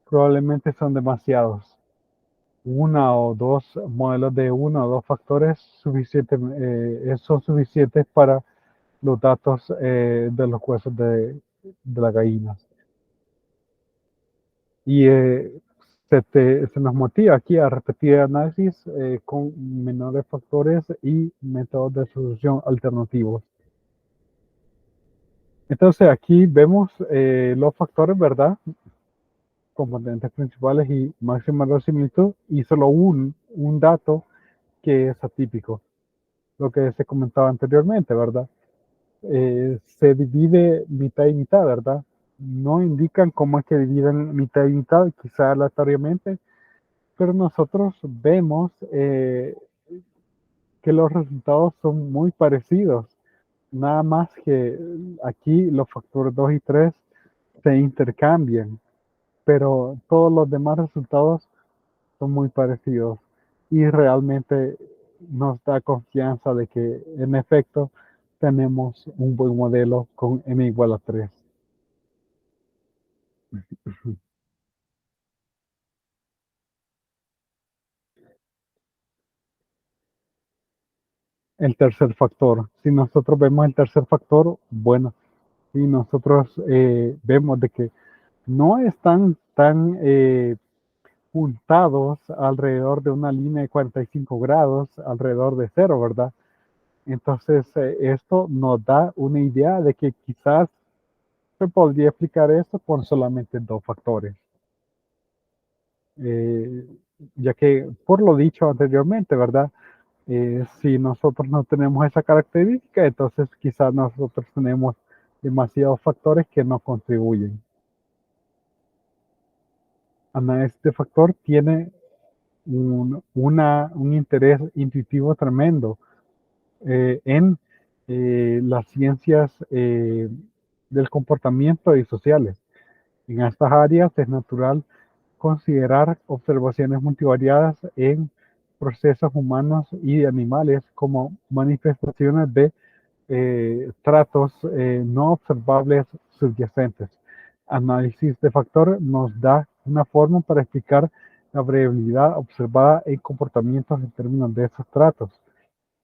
S1: probablemente son demasiados. Una o dos modelos de uno o dos factores son suficientes para los datos de los huesos de las gallinas. Y se nos motiva aquí a repetir el análisis con menores factores y métodos de solución alternativos. Entonces aquí vemos los factores, ¿verdad? Componentes principales y máxima verosimilitud y solo un dato que es atípico, lo que se comentaba anteriormente, ¿verdad? Se divide mitad y mitad, ¿verdad? No indican cómo es que dividen mitad y mitad, quizá aleatoriamente, pero nosotros vemos que los resultados son muy parecidos, nada más que aquí los factores 2 y 3 se intercambian, pero todos los demás resultados son muy parecidos y realmente nos da confianza de que en efecto tenemos un buen modelo con n igual a 3. El tercer factor, si nosotros vemos el tercer factor, bueno, si nosotros vemos de que no están tan juntados alrededor de una línea de 45 grados, alrededor de cero, ¿verdad? Entonces, esto nos da una idea de que quizás se podría explicar esto con solamente dos factores. Eh, ya que, por lo dicho anteriormente, ¿verdad? Si nosotros no tenemos esa característica, entonces quizás nosotros tenemos demasiados factores que no contribuyen. Este factor tiene un interés intuitivo tremendo en las ciencias del comportamiento y sociales. En estas áreas es natural considerar observaciones multivariadas en procesos humanos y de animales como manifestaciones de tratos no observables subyacentes. Análisis de factor nos da una forma para explicar la variabilidad observada en comportamientos en términos de esos tratos.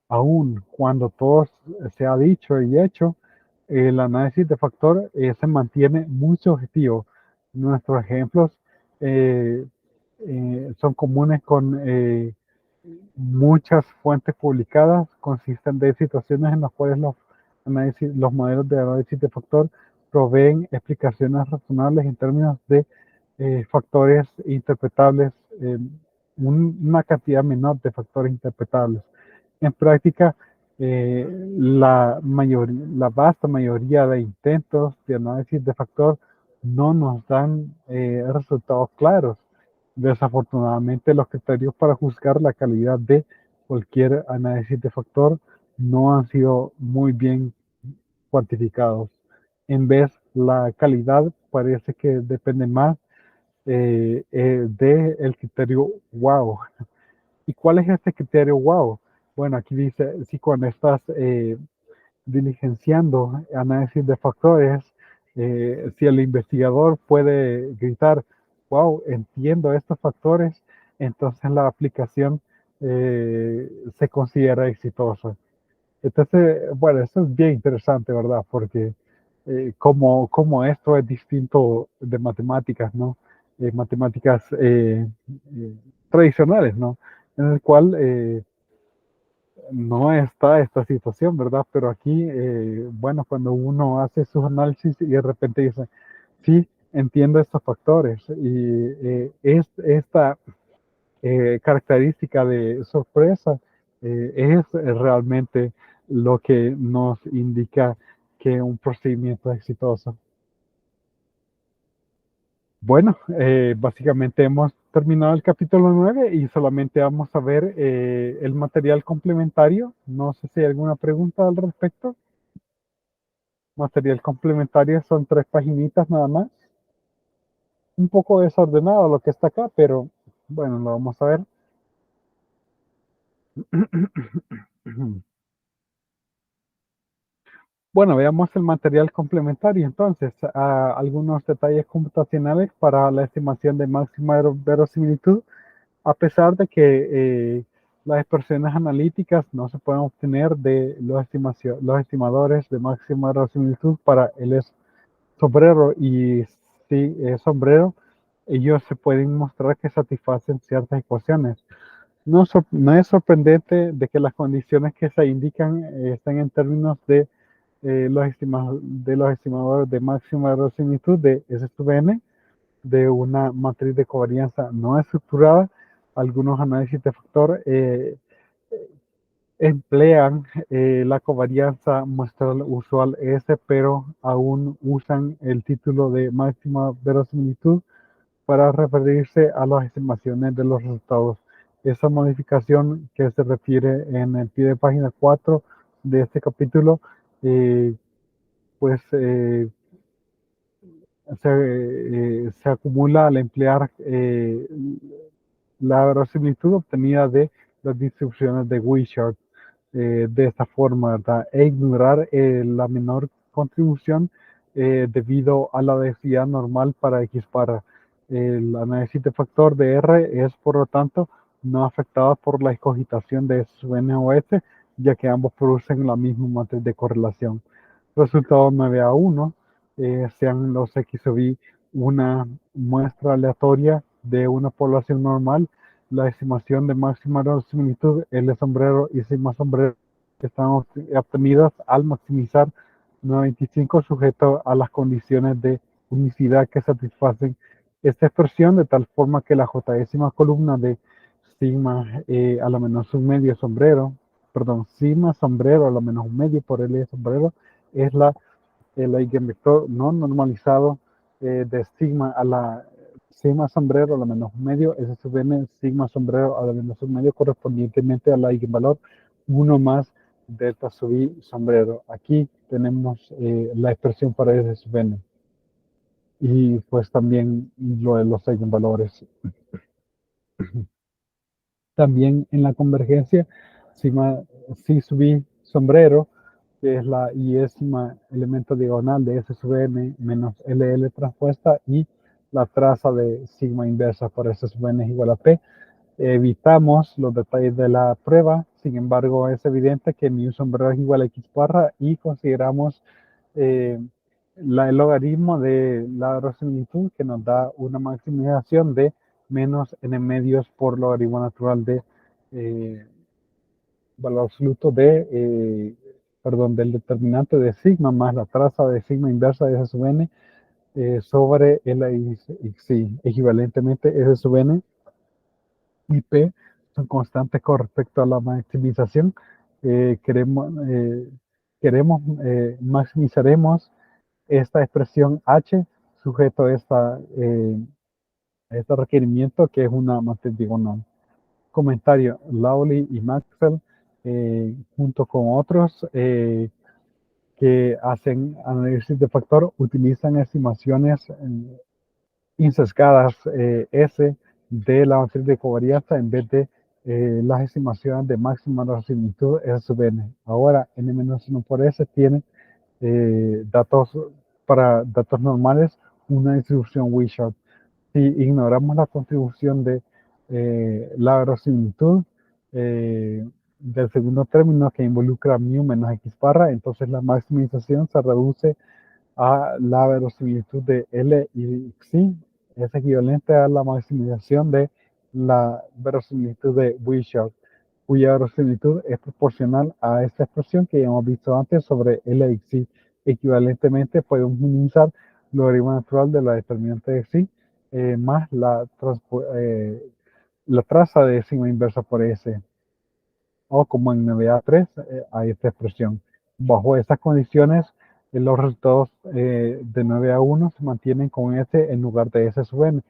S1: Aún cuando todo se ha dicho y hecho, el análisis de factor se mantiene muy subjetivo. Nuestros ejemplos eh, son comunes con muchas fuentes publicadas, consisten de situaciones en las cuales los modelos de análisis de factor proveen explicaciones razonables en términos de factores interpretables, eh, una cantidad menor de factores interpretables. En práctica, la vasta mayoría de intentos de análisis de factor no nos dan resultados claros. Desafortunadamente, los criterios para juzgar la calidad de cualquier análisis de factor no han sido muy bien cuantificados. En vez, la calidad parece que depende más del criterio wow. ¿Y cuál es este criterio wow? Bueno, aquí dice, si cuando estás diligenciando análisis de factores, si el investigador puede gritar, wow, entiendo estos factores, entonces la aplicación se considera exitosa. Entonces, bueno, eso es bien interesante, ¿verdad? Porque como esto es distinto de matemáticas, ¿no? matemáticas tradicionales, ¿no? En el cual no está esta situación, ¿verdad? Pero aquí, bueno, cuando uno hace sus análisis y de repente dice, sí, entiendo estos factores y esta característica de sorpresa es realmente lo que nos indica que un procedimiento es exitoso. Bueno, básicamente hemos terminado el capítulo 9 y solamente vamos a ver el material complementario. No sé si hay alguna pregunta al respecto. Material complementario son 3 paginitas nada más. Un poco desordenado lo que está acá, pero bueno, lo vamos a ver. Bueno, veamos el material complementario entonces. Algunos detalles computacionales para la estimación de máxima verosimilitud. A pesar de que las expresiones analíticas no se pueden obtener de los estimadores de máxima verosimilitud para el sombrero y sí sombrero, ellos se pueden mostrar que satisfacen ciertas ecuaciones. No es sorprendente de que las condiciones que se indican estén en términos de de los estimadores de máxima verosimilitud de S sub n, de una matriz de covarianza no estructurada. Algunos análisis de factor emplean la covarianza muestral usual S, pero aún usan el título de máxima verosimilitud para referirse a las estimaciones de los resultados. Esa modificación que se refiere en el pie de página 4 de este capítulo, pues se acumula al emplear la verosimilitud obtenida de las distribuciones de Wishart de esta forma, ¿verdad? E ignorar la menor contribución debido a la densidad normal para X para. El análisis de factor de R es, por lo tanto, no afectado por la excogitación de S sub n o S, ya que ambos producen la misma matriz de correlación. Resultado 9A1 sean los X sub I una muestra aleatoria de una población normal. La estimación de máxima verosimilitud, L sombrero y sigma sombrero están obtenidas al maximizar 95 sujeto a las condiciones de unicidad que satisfacen esta expresión, de tal forma que la j columna de sigma a la menos un medio sombrero, perdón, sigma sombrero a la menos un medio por L sombrero es el eigenvector no normalizado de sigma a la sigma sombrero a la menos un medio, S sub n sigma sombrero a la menos un medio correspondientemente al eigenvalor 1 más delta sub i sombrero. Aquí tenemos la expresión para S sub n. Y pues también lo de los eigenvalores. También en la convergencia, sigma si sub i sombrero, que es la iésima elemento diagonal de S sub n menos LL transpuesta y la traza de sigma inversa por S sub n es igual a P. Evitamos los detalles de la prueba, sin embargo es evidente que mi sombrero es igual a X barra y consideramos eh, el logaritmo de la verosimilitud que nos da una maximización de menos n medios por logaritmo natural de valor absoluto de, perdón, del determinante de sigma más la traza de sigma inversa de S sub n sobre L sí, equivalentemente S sub n y P son constantes con respecto a la maximización. Queremos, maximizaremos esta expresión H sujeto a este requerimiento que es una matriz diagonal. Comentario, Lawley y Maxwell, junto con otros que hacen análisis de factor, utilizan estimaciones insescadas S de la matriz de covarianza en vez de las estimaciones de máxima verosimilitud S sub n. Ahora, n-1 por S tiene datos para datos normales, una distribución Wishart. Si ignoramos la contribución de la verosimilitud del segundo término que involucra mu menos x barra, entonces la maximización se reduce a la verosimilitud de L y Xi es equivalente a la maximización de la verosimilitud de Wishart, cuya verosimilitud es proporcional a esta expresión que ya hemos visto antes sobre LXI. Equivalentemente, podemos minimizar el logaritmo natural de la determinante de xi más la traza de sigma inversa por S, o como en 9A3 hay esta expresión. Bajo estas condiciones, los resultados de 9A1 se mantienen con S en lugar de S sub n.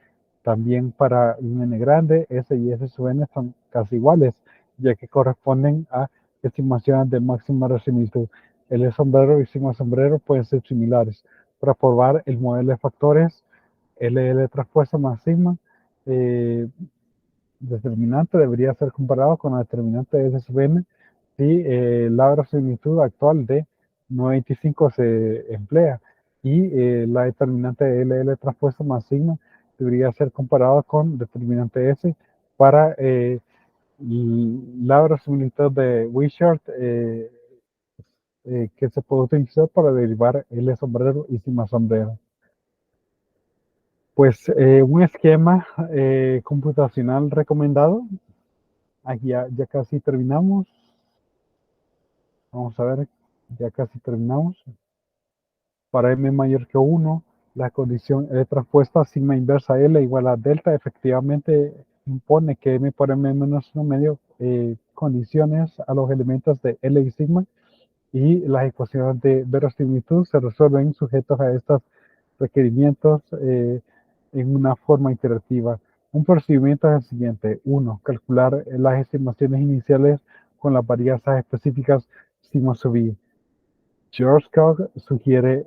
S1: También para un n grande, S y S sub n son casi iguales, ya que corresponden a estimaciones de máxima verosimilitud. L sombrero y sigma sombrero pueden ser similares. Para probar el modelo de factores, LL traspuesto más sigma, determinante debería ser comparado con la determinante de S sub n si la verosimilitud actual de 925 se emplea y la determinante de LL traspuesto más sigma debería ser comparado con determinante S para la verosimilitud de Wishart que se puede utilizar para derivar L sombrero y sigma sombrero. Pues un esquema computacional recomendado. Aquí ya casi terminamos. Vamos a ver, ya casi terminamos. Para m mayor que 1, la condición L traspuesta sigma inversa L igual a delta efectivamente impone que m por m menos 1 medio condiciones a los elementos de L y sigma, y las ecuaciones de verosimilitud se resuelven sujetos a estos requerimientos en una forma iterativa. Un procedimiento es el siguiente. 1. Calcular las estimaciones iniciales con las varianzas específicas sigma sub i. George Cook sugiere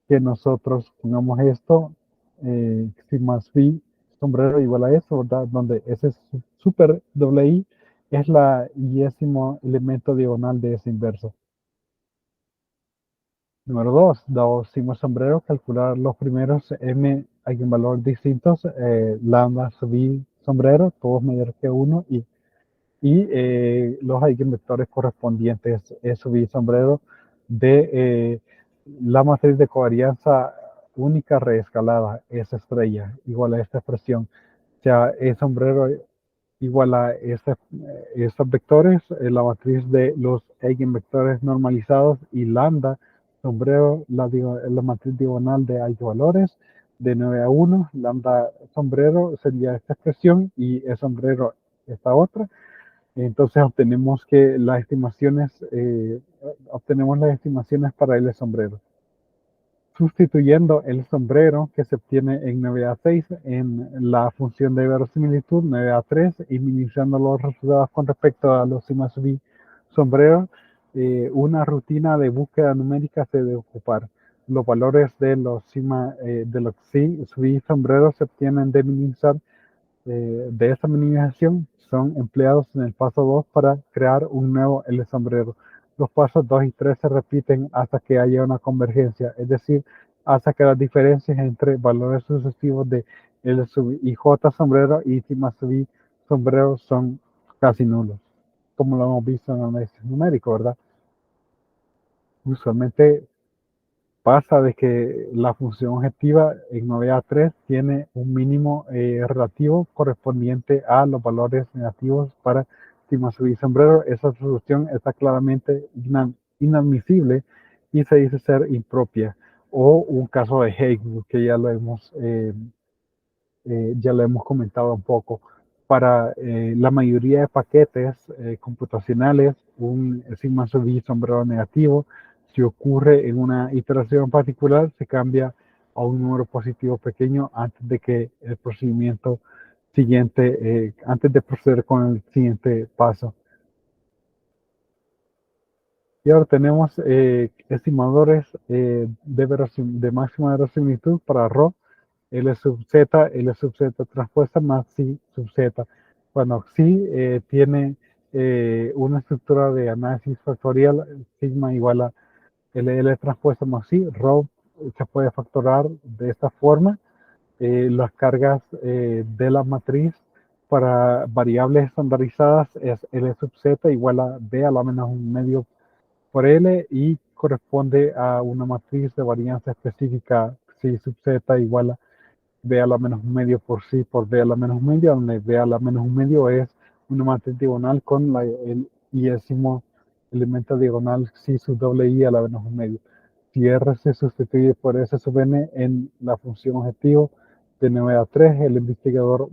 S1: que nosotros pongamos esto, sigma sub i sombrero igual a eso, ¿verdad? Donde ese super doble i es la iésimo elemento diagonal de ese inverso. Número 2, dado sigma sombrero, calcular los primeros m eigenvalores distintos, lambda sub i sombrero, todos mayores que 1, y los eigenvectores correspondientes, E sub i sombrero, de la matriz de covarianza única reescalada, S estrella, igual a esta expresión. O sea, E sombrero igual a estos vectores, la matriz de los eigenvectores normalizados, y lambda sombrero, la matriz diagonal de eigenvalores de 9 a 1, lambda sombrero sería esta expresión y E sombrero esta otra. Entonces obtenemos las estimaciones para el sombrero. Sustituyendo el sombrero que se obtiene en 9A6 en la función de verosimilitud 9A3 y minimizando los resultados con respecto a los sigma sub i sombrero, una rutina de búsqueda numérica se debe ocupar. Los valores de los sigma de los sub i sombrero se obtienen de minimizar de esta minimización son empleados en el paso 2 para crear un nuevo L sombrero. Los pasos 2 y 3 se repiten hasta que haya una convergencia, es decir, hasta que las diferencias entre valores sucesivos de L sub i J sombrero y sigma sub i sombrero son casi nulos, como lo hemos visto en el análisis numérico, ¿verdad? Usualmente pasa de que la función objetiva en 9A3 tiene un mínimo relativo correspondiente a los valores negativos para sigma sub i sombrero. Esa solución está claramente inadmisible y se dice ser impropia, o un caso de Higgs que ya lo hemos comentado un poco. Para la mayoría de paquetes computacionales, un sigma sub i sombrero negativo, si ocurre en una iteración particular, se cambia a un número positivo pequeño antes de que el procedimiento siguiente, antes de proceder con el siguiente paso. Y ahora tenemos estimadores de máxima verosimilitud para ρ, L sub z transpuesta más psi sub z. Bueno, psi tiene una estructura de análisis factorial, sigma igual a LL transpuesta más psi, ρ se puede factorar de esta forma. Las cargas de la matriz para variables estandarizadas es L sub z igual a B a la menos un medio por L, y corresponde a una matriz de varianza específica psi sub z igual a B a la menos un medio por sí por B a la menos un medio, donde B a la menos un medio es una matriz diagonal con el iésimo elemento diagonal sí sub doble I a la menos un medio. Si R se sustituye por S sub n en la función objetivo de 9 a 3, el investigador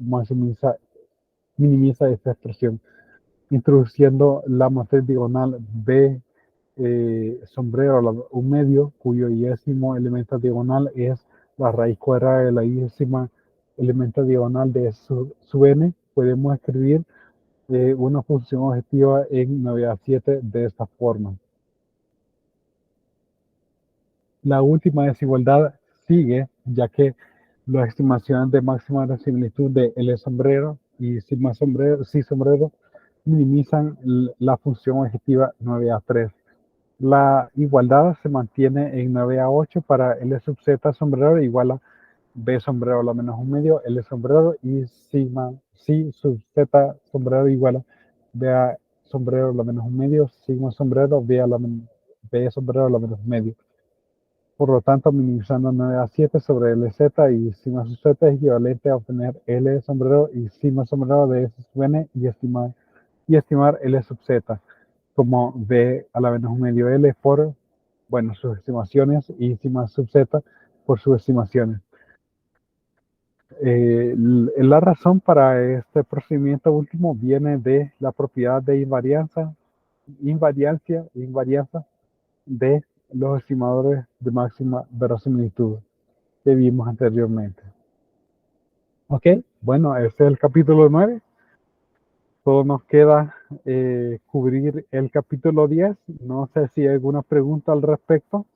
S1: minimiza esta expresión, introduciendo la matriz diagonal B sombrero un medio, cuyo iésimo elemento diagonal es la raíz cuadrada de la iésima elemento diagonal de sub n. Podemos escribir una función objetiva en 9 a 7 de esta forma. La última desigualdad sigue, ya que las estimaciones de máxima verosimilitud de L sombrero y sigma sombrero, sí sombrero minimizan la función objetiva 9 a 3. La igualdad se mantiene en 9 a 8 para L sub z sombrero igual a B sombrero a la menos un medio, L sombrero y sigma sí sub z sombrero igual a B a sombrero a la menos un medio, sigma sombrero B B sombrero a la menos un medio. Por lo tanto, minimizando 9 a 7 sobre LZ y sigma sub z es equivalente a obtener L sombrero y sigma sombrero de S sub n y estimar L sub z como B a la menos un medio L por, bueno, sus estimaciones y sigma sub z por sus estimaciones. La razón para este procedimiento último viene de la propiedad de invarianza de los estimadores de máxima verosimilitud que vimos anteriormente. Ok, bueno, este es el capítulo 9. Solo nos queda cubrir el capítulo 10. No sé si hay alguna pregunta al respecto.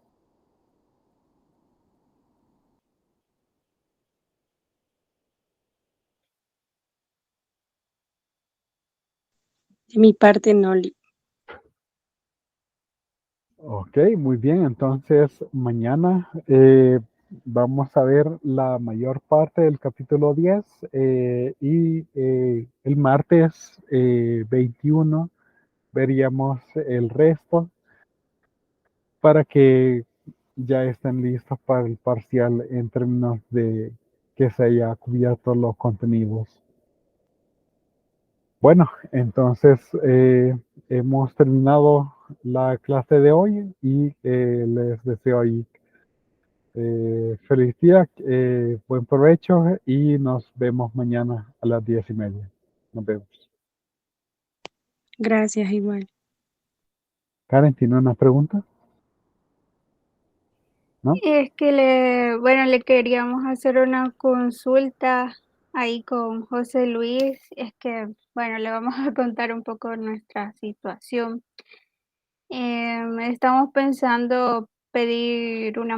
S2: De mi parte, no.
S1: Ok, muy bien. Entonces, mañana vamos a ver la mayor parte del capítulo 10 y el martes 21 veríamos el resto para que ya estén listos para el parcial en términos de que se haya cubierto los contenidos. Bueno, entonces hemos terminado la clase de hoy y les deseo ahí feliz día, buen provecho y nos vemos mañana a las 10:30. Nos vemos.
S2: Gracias, igual.
S1: Karen, ¿tiene una pregunta? ¿No?
S3: Es que le queríamos hacer una consulta ahí con José Luis. Es que, bueno, le vamos a contar un poco nuestra situación. Estamos pensando pedir una